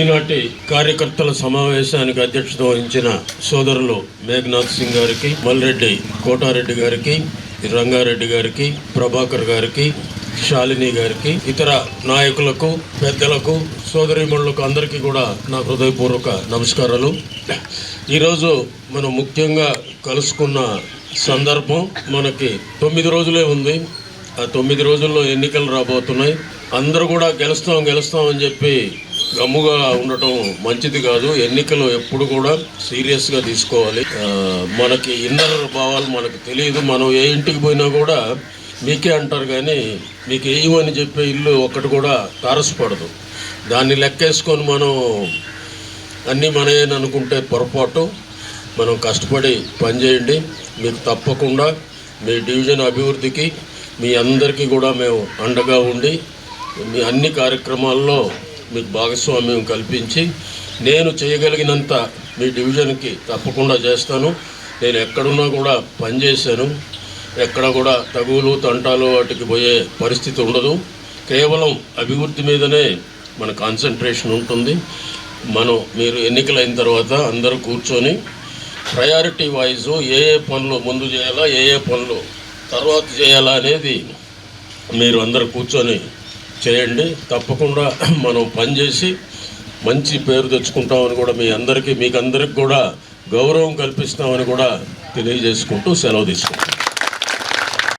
ఈనాటి కార్యకర్తల సమావేశానికి అధ్యక్షత వహించిన సోదరులు మేఘనాథ్ సింగ్ గారికి, మల్రెడ్డి కోటారెడ్డి గారికి, రంగారెడ్డి గారికి, ప్రభాకర్ గారికి, శాలిని గారికి, ఇతర నాయకులకు, పెద్దలకు, సోదరీమణులకు అందరికీ కూడా నా హృదయపూర్వక నమస్కారాలు. ఈరోజు మనం ముఖ్యంగా కలుసుకున్న సందర్భం, మనకి 9 రోజులే ఉంది. ఆ 9 రోజుల్లో ఎన్నికలు రాబోతున్నాయి. అందరూ కూడా గెలుస్తాం అని చెప్పి గమ్ముగా ఉండటం మంచిది కాదు. ఎన్నికలు ఎప్పుడు కూడా సీరియస్గా తీసుకోవాలి. మనకి ఇన్నర్ భావాలు మనకు తెలియదు. మనం ఏ ఇంటికి పోయినా కూడా మీకే అంటారు, కానీ మీకు వేయమని చెప్పే ఇల్లు ఒక్కటి కూడా తారసపడదు. దాన్ని లెక్కేసుకొని మనం అన్నీ మనయేని అనుకుంటే పొరపాటు. మనం కష్టపడి పనిచేయండి. మీకు తప్పకుండా మీ డివిజన్ అభివృద్ధికి మీ అందరికీ కూడా మేము అండగా ఉండి మీ అన్ని కార్యక్రమాల్లో మీకు భాగస్వామ్యం కల్పించి నేను చేయగలిగినంత మీ డివిజన్కి తప్పకుండా చేస్తాను. నేను ఎక్కడున్నా కూడా పనిచేశాను. ఎక్కడ కూడా తగువులు తంటాలు వాటికి పోయే పరిస్థితి ఉండదు. కేవలం అభివృద్ధి మీదనే మన కాన్సన్ట్రేషన్ ఉంటుంది. మీరు ఎన్నికలైన తర్వాత అందరూ కూర్చొని ప్రయారిటీ వైజ్ ఏ పనులు ముందు చేయాలా, ఏ పనులు తర్వాత చేయాలా అనేది మీరు అందరూ కూర్చొని చేయండి. తప్పకుండా మనం పనిచేసి మంచి పేరు తెచ్చుకుంటామని కూడా మీకు అందరికి కూడా గౌరవం కల్పిస్తామని కూడా తెలియజేసుకుంటూ సెలవు తీసుకుంటాం.